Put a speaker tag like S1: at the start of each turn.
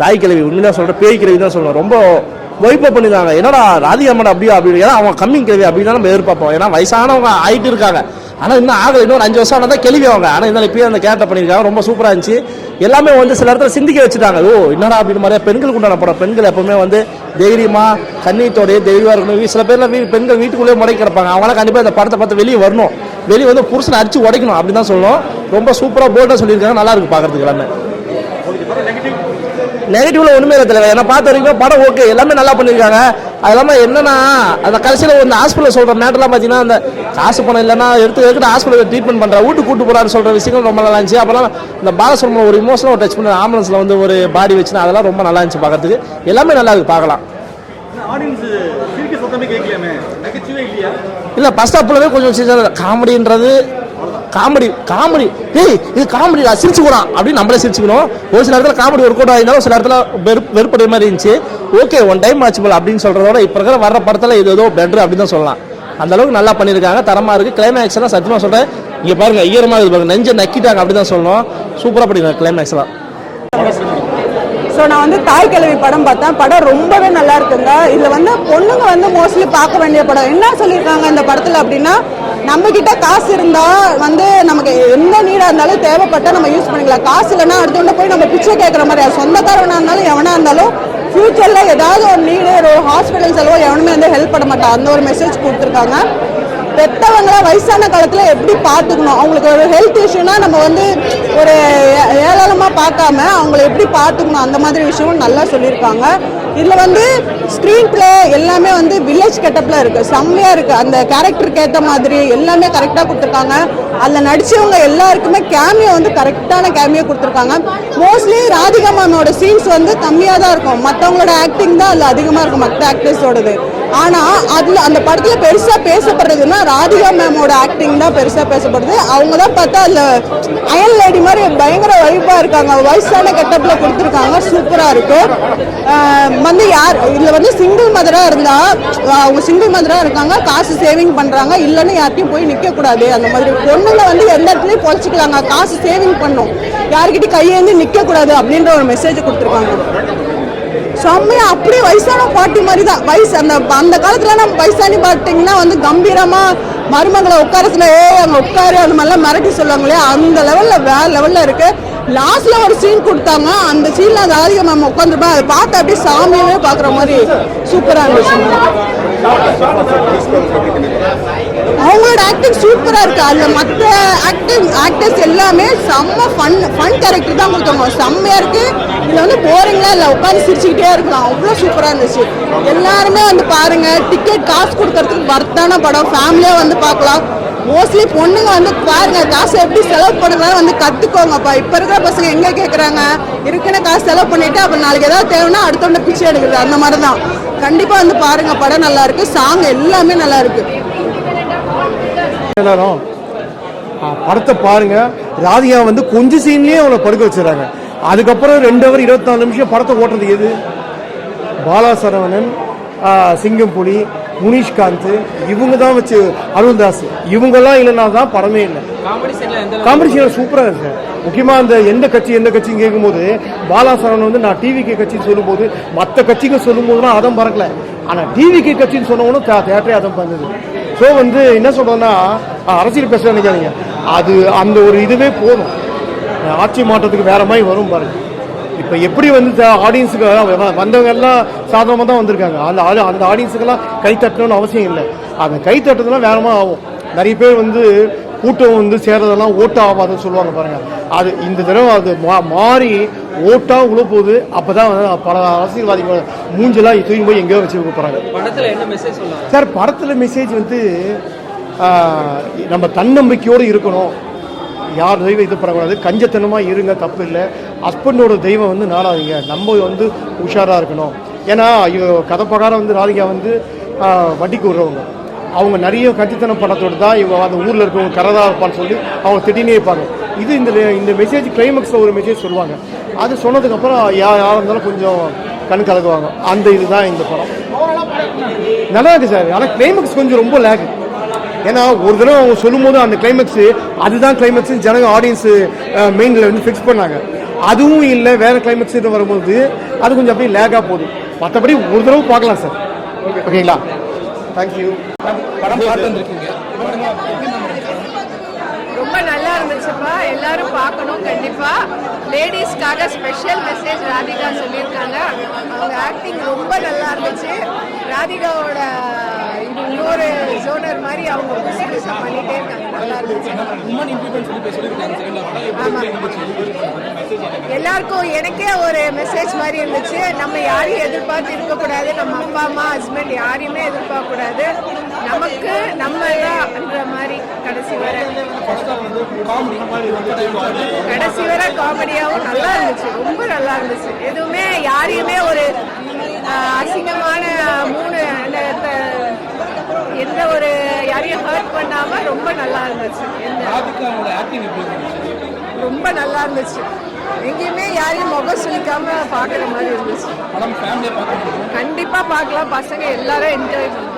S1: தாய் கிழவி உண்மையாக சொல்கிறேன், பேய் கிழவி தான் சொல்லுவேன். ரொம்ப வைப்போ பண்ணியிருக்காங்க. என்னடா ராதிகா மேடம் அப்படியா அப்படி, ஏன்னா அவங்க கம்மிங் கிழவி அப்படி தான் நம்ம எதிர்பார்ப்போம். ஏன்னா வயசானவங்க ஆகிட்டு இருக்காங்க, ஆனால் இன்னும் ஆகலை, இன்னொரு 5 வருஷம் ஆனால் தான் கேள்வி அவங்க. ஆனால் இருந்தாலும் இப்போயே அந்த கேரக்டர் பண்ணியிருக்காங்க, ரொம்ப சூப்பராக இருந்துச்சு. எல்லாமே வந்து சில இடத்துல சிந்திக்க வச்சுட்டாங்க. ஓ என்னடா அப்படின்னு மாதிரியா பெண்களுக்கு உண்டான படம். பெண்கள் எப்பவுமே வந்து தைரியமாக கண்ணீத்தோடைய தைரியமாக இருக்கணும். சில பேர்லாம் பெண்கள் வீட்டுக்குள்ளேயே முடக்கி கிடப்பாங்க, அவங்களாம் கண்டிப்பாக இந்த படத்தை பார்த்து வெளியே வரணும், வெளியே வந்து புருஷனை அடிச்சு உடைக்கணும் அப்படின்னு தான் சொல்லணும். ரொம்ப சூப்பராக போல்டாக சொல்லியிருக்காங்க, நல்லா இருக்கு பார்க்கறதுக்கு. எல்லாமே நெகட்டிவ்ல ஒன்றுமே இல்லை தலைவர். ஏன்னா பார்த்த வரைக்கும் படம் ஓகே, எல்லாமே நல்லா பண்ணியிருக்காங்க. அது இல்லாமல் என்னன்னா அந்த கடைசியில் இந்த ஹாஸ்பிட்டலில் சொல்கிற மேட்டர்லாம் பார்த்தீங்கன்னா, அந்த காசு பணம் இல்லைன்னா எடுத்து ஹாஸ்பிட்டலில் ட்ரீட்மெண்ட் பண்ணுற வீட்டுக்கு கூட்டு போகிறான்னு சொல்கிற விஷயங்கள் ரொம்ப நல்லா இருந்துச்சு. அப்புறம் இந்த பாலசுப்ரமணியம் ஒரு இமோஷனல் டச் பண்ணி ஆம்புலன்ஸில் வந்து ஒரு பாடி வச்சுன்னா அதெல்லாம் ரொம்ப நல்லா இருந்துச்சு பார்க்கறதுக்கு. எல்லாமே நல்லா இருக்கு, பார்க்கலாம். இல்லை ஃபர்ஸ்ட் ஹாஃப்லவே கொஞ்சம் காமெடின்றது காமெடி ஏய் இது காமெடி சிரிச்சுக்கலாம் அப்படின்னு நம்மளே சிரிச்சுக்கணும். ஒரு சில இடத்துல காமெடி ஒர்க் அவுட் ஆயிருந்தாலும் சில இடத்துல வெறுப்படுற மாதிரி இருந்துச்சு. ஓகே ஒன் டைம் ஆச்சு போல அப்படின்னு சொல்றதோட இப்போ இருக்கிற வர்ற படத்தில் இது ஏதோ பெட்டர் அப்படின்னு தான் சொல்லலாம். அந்த அளவுக்கு நல்லா பண்ணியிருக்காங்க, தரமாக இருக்குது. கிளைமேக்ஸ் எல்லாம் சத்தியமாக சொல்கிறேன், இங்கே பாருங்க ஈரமாக இருக்குது பாருங்க, நெஞ்சை நக்கிட்டாங்க அப்படி தான் சொல்லணும். சூப்பராக பண்ணியிருக்காங்க கிளைமேக்ஸ் எல்லாம்.
S2: ஸோ நான் வந்து தாய் கிழவி படம் பார்த்தேன். படம் ரொம்பவே நல்லா இருக்குங்க. இதில் வந்து பொண்ணுங்க வந்து மோஸ்ட்லி பார்க்க வேண்டிய படம். என்ன சொல்லியிருக்காங்க இந்த படத்தில் அப்படின்னா, நம்ம கிட்ட காசு இருந்தால் வந்து நமக்கு எந்த நீடாக இருந்தாலும் தேவைப்பட்டால் நம்ம யூஸ் பண்ணிக்கலாம். காசு இல்லைன்னா அடுத்தவங்க போய் நம்ம பிச்சை கேட்குற மாதிரி, சொந்தக்காரவனாக இருந்தாலும் எவனாக இருந்தாலும் ஃபியூச்சரில் ஏதாவது ஒரு நீடு, ஒரு ஹாஸ்பிட்டல் செலவோ எவனுமே வந்து ஹெல்ப் பண்ண மாட்டான். அந்த ஒரு மெசேஜ் கொடுத்துருக்காங்க. பெற்றவங்கள வயசான காலத்தில் எப்படி பார்த்துக்கணும், அவங்களுக்கு ஒரு ஹெல்த் இஷ்யூனா நம்ம வந்து ஒரு ஏளனமாக பார்க்காம அவங்கள எப்படி பார்த்துக்கணும், அந்த மாதிரி விஷயமும் நல்லா சொல்லியிருக்காங்க. இதில் வந்து ஸ்க்ரீன் பிளே எல்லாமே வந்து வில்லேஜ் கெட்டப்பில் இருக்குது, செம்மையாக இருக்குது. அந்த கேரக்டருக்கு ஏற்ற மாதிரி எல்லாமே கரெக்டாக கொடுத்துருக்காங்க. அதில் நடித்தவங்க எல்லாருக்குமே கேமியோ வந்து கரெக்டான கேமியோ கொடுத்துருக்காங்க. மோஸ்ட்லி ராதிகா மேமோட சீன்ஸ் வந்து கம்மியாக தான் இருக்கும், மற்றவங்களோட ஆக்டிங் தான் அதில் அதிகமாக இருக்கும், மற்ற ஆக்டர்ஸோடது. ஆனால் அதில் அந்த படத்தில் பெருசாக பேசப்படுறதுன்னா ராதிகா மேமோட ஆக்டிங் தான் பெருசாக பேசப்படுது. அவங்க தான் பார்த்தா அதில் அயல் லேடி மாதிரி பயங்கர வைப்பாக இருக்காங்க, வயசான கெட்டப்பில் கொடுத்துருக்காங்க, சூப்பராக இருக்குது. வந்து யார் இதில் வந்து சிங்கிள் மதராக இருந்தால் அவங்க சிங்கிள் மதராக இருக்காங்க, காசு சேவிங் பண்ணுறாங்க, இல்லைன்னு யார்ட்டையும் போய் நிற்கக்கூடாது. அந்த மாதிரி பொண்ணுங்க வந்து எந்த இடத்துலையும் பொழைச்சிக்கலாங்க, காசு சேவிங் பண்ணும், யார்கிட்டையும் கையேந்து நிற்கக்கூடாது அப்படின்ற ஒரு மெசேஜ் கொடுத்துருக்காங்க. செம்மையா அப்படியே வயசான பாட்டி மாதிரி தான். அந்த காலத்துல நம்ம வயசானி பாட்டிங்கன்னா வந்து கம்பீரமா மருமங்களை உட்காரத்துல அங்க உட்காரு அந்த மாதிரிலாம் மிரட்டி சொல்லுவாங்களே, அந்த லெவல்ல வேற லெவல்ல இருக்கு. லாஸ்ட்ல ஒரு சீன் கொடுத்தாங்க, அந்த சீன்ல அந்த ராதிகா மேம் உட்காந்துருப்பேன், அதை பார்த்து அப்படியே சாமியவே பாக்குற மாதிரி சூப்பரா இருந்துச்சு. அவங்களோட ஆக்டிங் சூப்பரா இருக்கு. அதுல மற்ற ஆக்டர்ஸ் எல்லாமே செம்ம ஃபன் கேரக்டர் தான் கொடுத்தாங்க, செம்மையா இருக்கு. இதுல வந்து போரிங்லாம் இல்லை, உட்காந்து சிரிச்சுக்கிட்டே இருக்கலாம், அவ்வளோ சூப்பரா இருந்துச்சு. எல்லாருமே வந்து பாருங்க, டிக்கெட் காசு கொடுக்கறதுக்கு வர்த்தான படம், ஃபேமிலியா வந்து பார்க்கலாம். மோஸ்ட்லி பொண்ணுங்க வந்து பாருங்க, காசு எப்படி செலவு பண்ணுறதுனால வந்து கற்றுக்கோங்கப்பா. இப்போ இருக்கிற பசங்க எங்கே கேட்குறாங்க, இருக்குன்னு காசு செலவு பண்ணிட்டு அப்புறம் நாளைக்கு ஏதாவது தேவைன்னா அடுத்தவங்க பிச்சை எடுக்கிறது, அந்த மாதிரி தான். கண்டிப்பாக வந்து பாருங்க, படம் நல்லா இருக்கு, சாங் எல்லாமே நல்லா இருக்கு.
S3: எல்லாரும் படத்தை பாருங்க. ராதிகா வந்து கொஞ்சம் சீன்லயே அவளை படுக்க வச்சிடறாங்க. அதுக்கப்புறம் 2 hour 24 நிமிஷம் படத்தை ஓட்டுறது எது? பாலா சரவணன், சிங்கம்புலி, முனிஷ்காந்த், இவங்க தான் வச்சு, அருள்தாஸ், இவங்கெல்லாம் இல்லைன்னா தான் படமே இல்லை. காம்படிஷன் சூப்பராக இருக்கு. முக்கியமாக அந்த எந்த கட்சின்னு கேட்கும்போது பாலா சரவணன் வந்து நான் டிவிகே கட்சின்னு சொல்லும்போது மற்ற கட்சிங்க சொல்லும் போதுலாம் அதம் பறக்கல, ஆனால் டிவிகே கட்சின்னு சொன்னவனும் தேட்டரே அதம் பண்ணது. ஸோ வந்து என்ன சொல்றோம்னா, அரசியல் பேச நினைக்காதீங்க, அது அந்த ஒரு இதுவே போதும். ஆட்சி மாற்றத்துக்கு வேற மாதிரி வரும் பாருங்க. இப்போ எப்படி வந்து ஆடியன்ஸுக்கு வந்தவங்க எல்லாம் சாதாரணமாக தான் வந்திருக்காங்க. அந்த ஆடியன்ஸுக்கெல்லாம் கை தட்டணும்னு அவசியம் இல்லை. அந்த கை தட்டுறதுலாம் வேறமாக ஆகும். நிறைய பேர் வந்து கூட்டம் வந்து சேர்றதெல்லாம் ஓட்டு ஆகாதுன்னு சொல்லுவாங்க பாருங்க. அது இந்த தடவை அது மாறி ஓட்டா உள்ள போகுது. அப்பதான் பல அரசியல்வாதிகள் மூஞ்செல்லாம் தூக்கி போய் எங்கேயோ வச்சு போறாங்க. சார் படத்துல மெசேஜ் வந்து நம்ம தன்னம்பிக்கையோடு இருக்கணும், யார் தெய்வம் இது பண்ணக்கூடாது, கஞ்சத்தனமா இருங்க, தப்பு இல்லை. ஹஸ்பண்டோட தெய்வம் வந்து நாடாதீங்க, நம்ம வந்து உஷாரா இருக்கணும். ஏன்னா கதை பிரகாரம் வந்து ராதிகா வந்து வட்டிக்கு விடுறவங்க, அவங்க நிறைய கஞ்சித்தனம் படத்தோடு தான் இவங்க அந்த ஊரில் இருக்கவங்க கரதா இருப்பான்னு சொல்லி அவங்க திட்டினே இருப்பாங்க. இது இந்த மெசேஜ் கிளைமேக்ஸில் ஒரு மெசேஜ் சொல்லுவாங்க. அது சொன்னதுக்கப்புறம் யாராக இருந்தாலும் கொஞ்சம் கண் கலக்குவாங்க. அந்த இதுதான் இந்த படம் நல்லா இருக்கு சார். ஆனால் கிளைமேக்ஸ் கொஞ்சம் ரொம்ப லேக். ஏன்னா ஒரு தடவை அவங்க சொல்லும் போது அந்த கிளைமேக்ஸ் அதுதான் கிளைமேக்ஸ் ஜனங்க ஆடியன்ஸ் மெயினில் வந்து ஃபிக்ஸ் பண்ணாங்க. அதுவும் இல்லை, வேற கிளைமேக்ஸ் இது வரும்போது அது கொஞ்சம் அப்படியே லேகாக போகுது. மற்றபடி ஒரு தடவை பார்க்கலாம் சார். ஓகேங்களா? தேங்க்யூ.
S1: படம் பார்த்து வந்திருக்கீங்க,
S4: ரொம்ப நல்லா இருந்துச்சுப்பா, எல்லாரும் பார்க்கணும் கண்டிப்பா. லேடிஸ்க்காக ஸ்பெஷல் மெசேஜ் ராதிகா சொல்லியிருக்காங்க. அவங்க ஆக்டிங் ரொம்ப நல்லா இருந்துச்சு. ராதிகாவோட இது இன்னொரு ஜோனர் மாதிரி அவங்க புதுசா பண்ணிட்டே இருக்காங்க, நல்லா இருந்துச்சு. எல்லாருக்கும் எனக்கே ஒரு மெசேஜ் மாதிரி இருந்துச்சு. நம்ம யாரையும் எதிர்பார்த்து இருக்கக்கூடாது, நம்ம அப்பா அம்மா ஹஸ்பண்ட் யாரையுமே எதிர்பார்க்க கூடாது, நமக்கு நம்ம தான்ன்ற மாதிரி. கடைசி வர காமெடியாவும் நல்லா இருந்துச்சு, ரொம்ப நல்லா இருந்துச்சு. எதுவுமே யாரையுமே ஒரு அசிங்கமான எந்த ஒரு யாரையும் ஹர்ட் பண்ணாம ரொம்ப நல்லா இருந்துச்சு. ரொம்ப நல்லா இருந்துச்சு, எங்கேயுமே யாரையும் முகம் சுளிக்காம பாக்குற மாதிரி இருந்துச்சு. கண்டிப்பா பார்க்கலாம், பசங்க எல்லாரும் என்ஜாய் பண்ணுவாங்க.